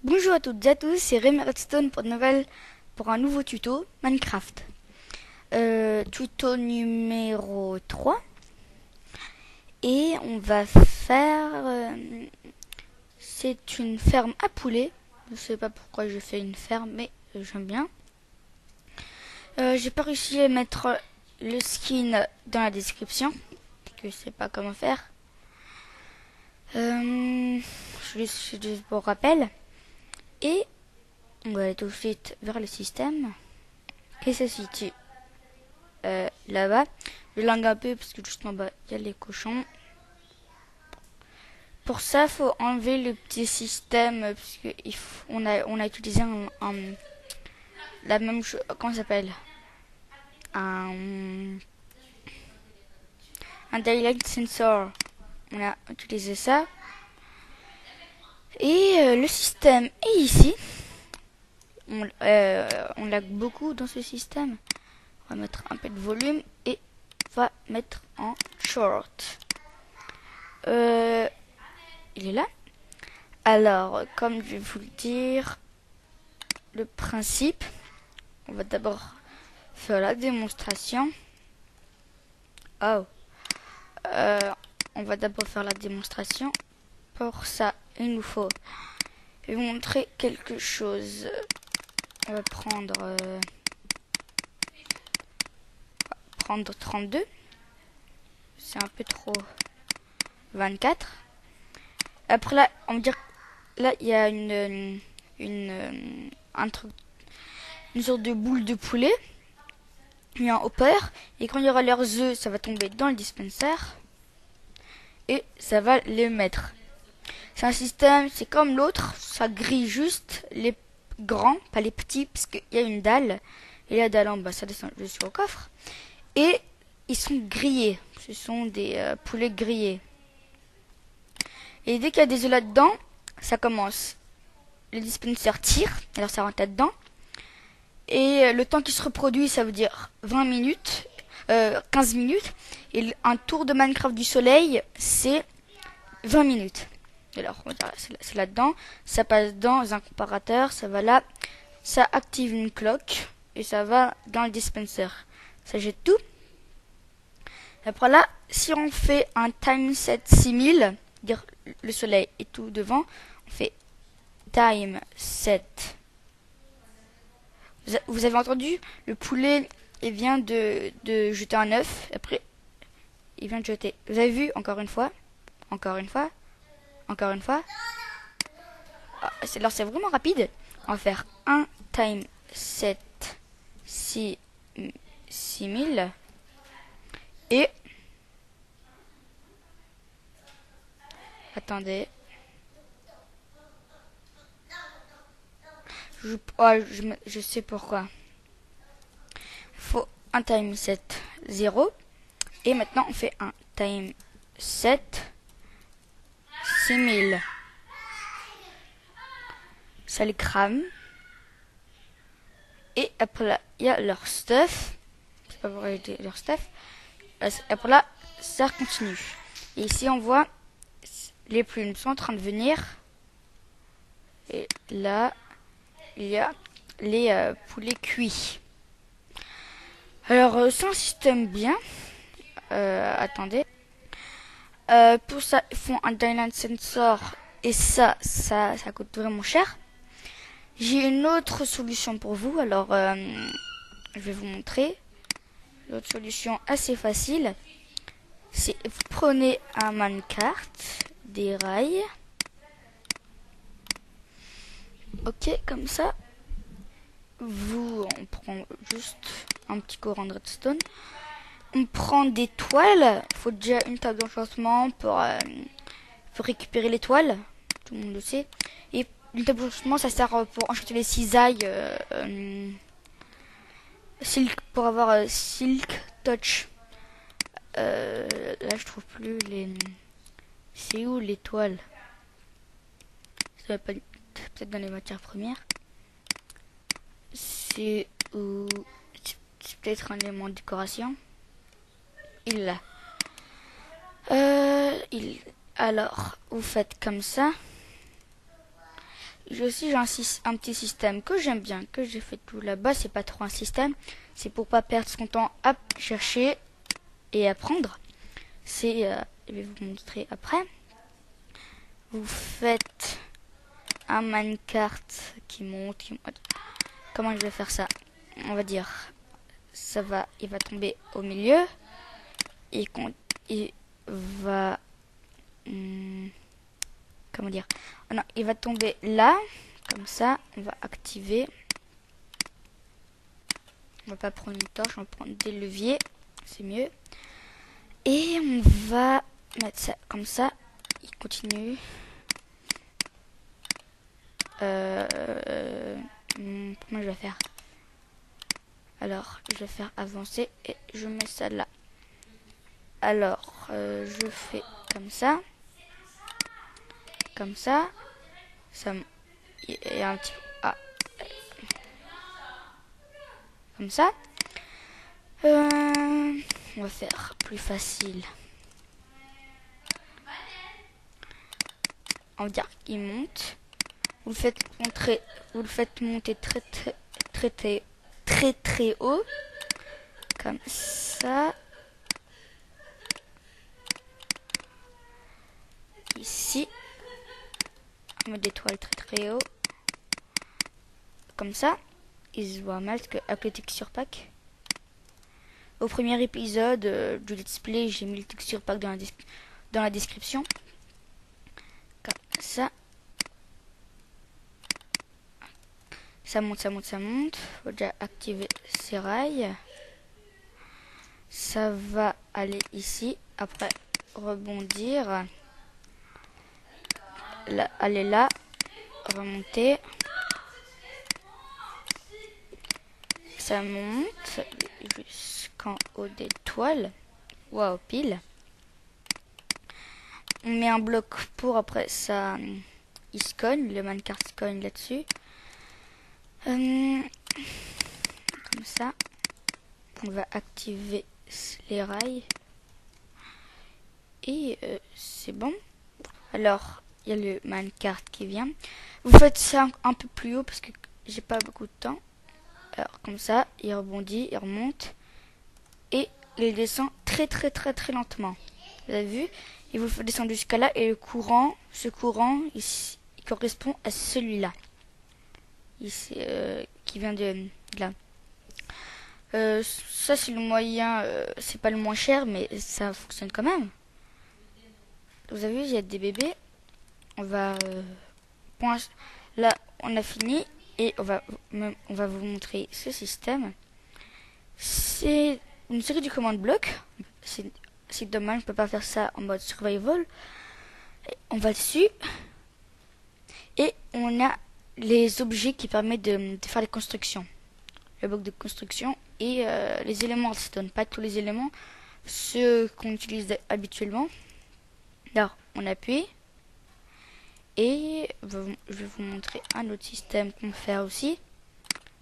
Bonjour à toutes et à tous, c'est Rémi Redstone pour un nouveau tuto Minecraft. Tuto numéro 3. Et on va faire... c'est une ferme à poulets. Je sais pas pourquoi je fais une ferme, mais j'aime bien. J'ai pas réussi à mettre le skin dans la description. Je sais pas comment faire. Je vous rappelle. Et on va aller tout de suite vers le système qui se situe là-bas. Je langue un peu parce que juste en bas il y a les cochons. Pour ça, il faut enlever le petit système parce que on a utilisé la même chose. Comment ça s'appelle? Un daylight sensor. On a utilisé ça. Et le système est ici. On lag beaucoup dans ce système. On va mettre un peu de volume et on va mettre en short. Il est là. Alors, comme je vais vous le dire, le principe, on va d'abord faire la démonstration. On va d'abord faire la démonstration. Pour ça, il nous faut vous montrer quelque chose. On va prendre 32. C'est un peu trop. 24. Après là, on va dire là il y a un truc, une sorte de boule de poulet. Il y a un hopper et quand il y aura leurs œufs, ça va tomber dans le dispenser et ça va les mettre. C'est un système, c'est comme l'autre, ça grille juste les grands, pas les petits, parce qu'il y a une dalle et la dalle en bas, ça descend juste au coffre et ils sont grillés. Ce sont des poulets grillés. Et dès qu'il y a des œufs là-dedans, ça commence. Le dispenser tire, alors ça rentre là-dedans. Et le temps qui se reproduit, ça veut dire 20 minutes, 15 minutes. Et un tour de Minecraft du soleil, c'est 20 minutes. Alors, c'est là-dedans. Ça passe dans un comparateur, ça va là. Ça active une cloque et ça va dans le dispenser. Ça jette tout. Après là, si on fait un time set 6000, dire le soleil est tout devant, on fait time set. Vous avez entendu, le poulet il vient de jeter un œuf, après il vient de jeter. Vous avez vu, encore une fois, encore une fois, encore une fois. Alors c'est vraiment rapide. On va faire un time set 6000 et attendez. Je sais pourquoi. Il faut un time set 0 et maintenant on fait un time set 6000. Ça les crame. Et après là, il y a leur stuff. C'est pas vrai, leur stuff. Après là, ça continue. Et ici, on voit les plumes sont en train de venir. Et là, il y a les poulets cuits. Alors, c'est un système bien. Attendez. Pour ça, ils font un Dynamic Sensor. Et ça coûte vraiment cher. J'ai une autre solution pour vous. Alors, je vais vous montrer. L'autre solution assez facile. C'est vous prenez un minecart, des rails. Ok, comme ça. On prend juste un petit courant de redstone. On prend des toiles. Il faut déjà une table d'enchantement pour récupérer les toiles. Tout le monde le sait. Et une table d'enchantement, ça sert pour enchanter les cisailles. Silk, pour avoir Silk Touch. Là, je trouve plus les. C'est où les toiles? Ça va pas peut-être dans les matières premières. C'est où? C'est peut-être un élément de décoration. Il l'a. Alors, vous faites comme ça. j'ai un petit système que j'aime bien, que j'ai fait tout là-bas. C'est pas trop un système, c'est pour pas perdre son temps à chercher et apprendre. Je vais vous montrer après. Vous faites un minecart qui monte. Comment je vais faire ça? On va dire, il va tomber au milieu et il va, comment dire? Oh non, il va tomber là, comme ça. On va activer. On va pas prendre une torche, on va prendre des leviers, c'est mieux. Et on va mettre ça comme ça. Il continue. Comment je vais faire? Alors, je vais faire avancer et je mets ça là. Alors, je fais comme ça. Comme ça. Ça et un petit... Ah. Comme ça. On va faire plus facile. On va dire qu'il monte. Vous le faites monter très haut. Comme ça. Ici. On met des toiles très haut. Comme ça. Il se voit mal avec le texture pack. Au premier épisode du let's play, j'ai mis le texture pack dans la description. Comme ça. Ça monte. Faut déjà activer ces rails. Ça va aller ici. Après, rebondir. Là, aller là. Remonter. Ça monte jusqu'en haut des toiles. Waouh, pile. On met un bloc pour après ça. Il se cogne. Le minecart se cogne là-dessus. Comme ça. On va activer les rails. Et c'est bon. Alors, il y a le minecart qui vient. Vous faites ça un peu plus haut parce que j'ai pas beaucoup de temps. Alors, comme ça, il rebondit, il remonte. Et il descend très lentement. Vous avez vu? Il vous fait descendre jusqu'à là. Et ce courant, ici, il correspond à celui-là. Ici, qui vient de là. Ça, c'est le moyen. C'est pas le moins cher, mais ça fonctionne quand même. Vous avez vu, il y a des bébés. On va... là, on a fini. Et on va vous montrer ce système. C'est une série de commandes blocs. C'est dommage, on ne peut pas faire ça en mode survival. On va dessus. Et on a les objets qui permettent de faire les constructions. Le bloc de construction et les éléments redstone. Pas tous les éléments, ceux qu'on utilise habituellement. Alors, on appuie. Et je vais vous montrer un autre système qu'on peut faire aussi.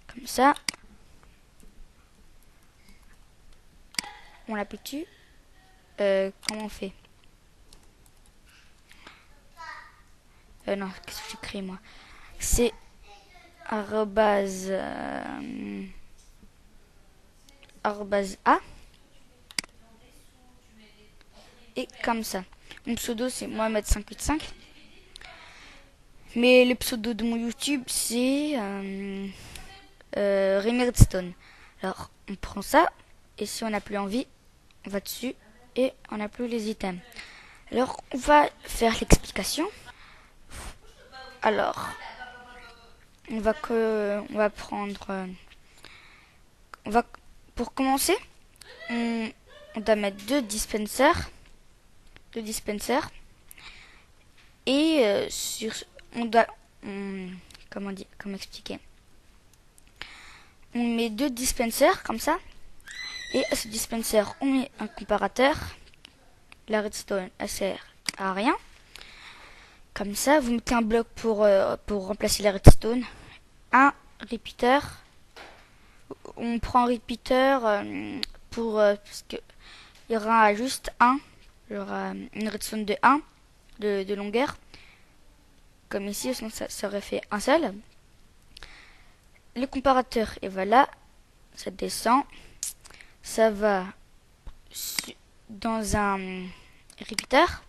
Comme ça. On l'appuie dessus. Comment on fait? Non, qu'est-ce que j'écris moi? C'est arrobase A. Et comme ça. Mon pseudo c'est Mohamed585. Mais le pseudo de mon YouTube, c'est Rémi Redstone. Alors, on prend ça. Et si on n'a plus envie, on va dessus. Et on n'a plus les items. Alors, on va faire l'explication. Alors, on va prendre... pour commencer, on doit mettre deux dispensers. Et comment expliquer? On met deux dispensers comme ça. Et à ce dispenser, on met un comparateur. La redstone, elle sert à rien. Comme ça, vous mettez un bloc pour remplacer la redstone. Un repeater. On prend un repeater parce que il y aura juste un. Il y aura une redstone de 1 de longueur. comme ici, sinon ça aurait fait un seul. Le comparateur, et voilà, ça descend, ça va dans un répéteur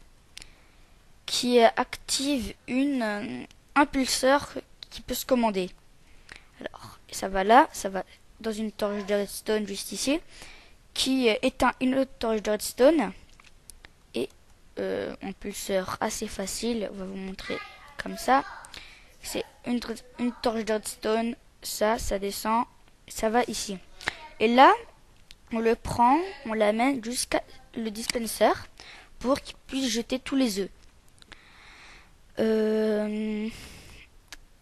qui active un impulseur qui peut se commander. Alors, ça va là, ça va dans une torche de redstone juste ici, qui éteint une autre torche de redstone. Et un pulseur assez facile, on va vous montrer comme ça. C'est une torche de redstone, ça descend, ça va ici. Et là, on le prend, on l'amène jusqu'à le dispenser pour qu'il puisse jeter tous les œufs.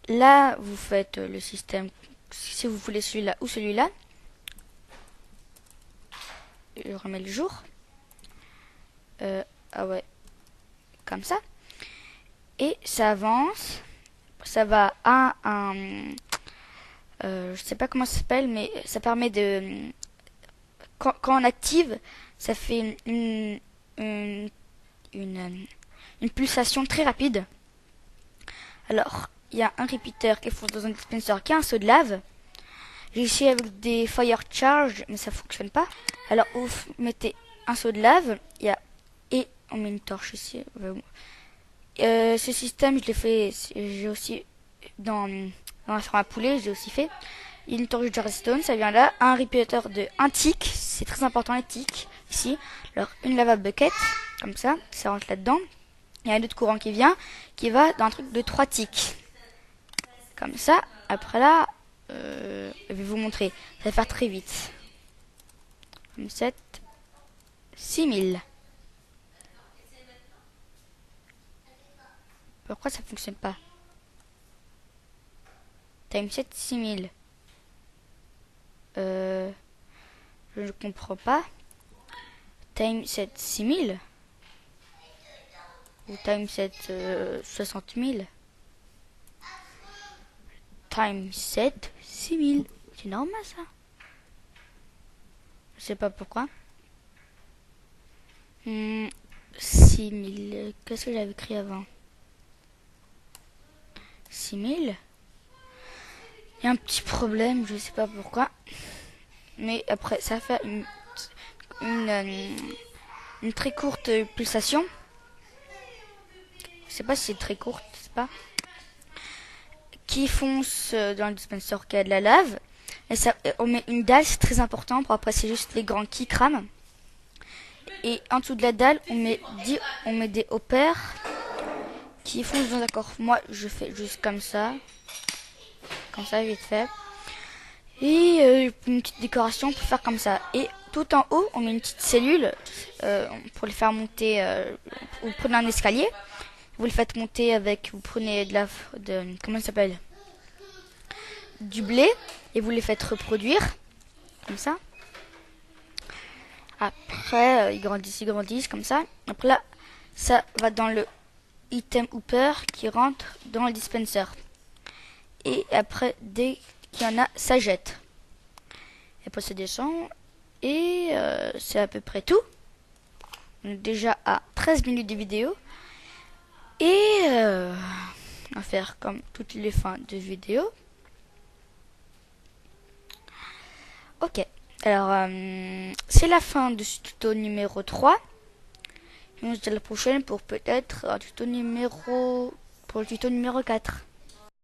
Là, vous faites le système, si vous voulez celui-là ou celui-là. Je remets le jour. Ah ouais, comme ça. Et ça avance. Ça va à je sais pas comment ça s'appelle, mais ça permet de... Quand on active, ça fait une pulsation très rapide. Alors, il y a un repeater qui est dans un dispenser qui a un seau de lave. J'ai essayé avec des fire charge, mais ça fonctionne pas. Alors, vous mettez un seau de lave, et on met une torche ici. Ce système, je l'ai fait, j'ai aussi dans la ferme à poulet, j'ai aussi fait. Il y a une torche de redstone, ça vient là. Un repeater de 1 tick, c'est très important les ticks ici. Alors, une lava bucket, comme ça rentre là-dedans. Il y a un autre courant qui va dans un truc de 3 ticks. Comme ça, après là, je vais vous montrer. Ça va faire très vite. 7, 6000. Pourquoi ça fonctionne pas? Time 7, 6000. Je ne comprends pas. Time 7, 6000. Ou time 7, 60 000. Time 7, 6000. C'est normal ça. Je sais pas pourquoi. 6000. Qu'est-ce que j'avais écrit avant? 6000. Il y a un petit problème, je sais pas pourquoi. Mais après, ça fait une très courte pulsation. Je sais pas si c'est très courte, je sais pas. Qui fonce dans le dispenser qui a de la lave. Et ça, on met une dalle, c'est très important. Pour après, c'est juste les grands qui crament. Et en dessous de la dalle, on met des hoppers qui foncent dans un corps. Moi, je fais juste comme ça. Comme ça, vite fait. Et une petite décoration pour faire comme ça. Et tout en haut, on met une petite cellule pour les faire monter. Vous prenez un escalier. Vous le faites monter avec, vous prenez comment ça s'appelle, du blé, et vous les faites reproduire, comme ça. Après, ils grandissent, comme ça. Après là, ça va dans le item hooper qui rentre dans le dispenser. Et après, dès qu'il y en a, ça jette. Et après, ça descend. Et c'est à peu près tout. On est déjà à 13 minutes de vidéo. Et on va faire comme toutes les fins de vidéo. Ok, alors c'est la fin de ce tuto numéro 3. Et on se dit à la prochaine pour peut-être un tuto pour le tuto numéro 4.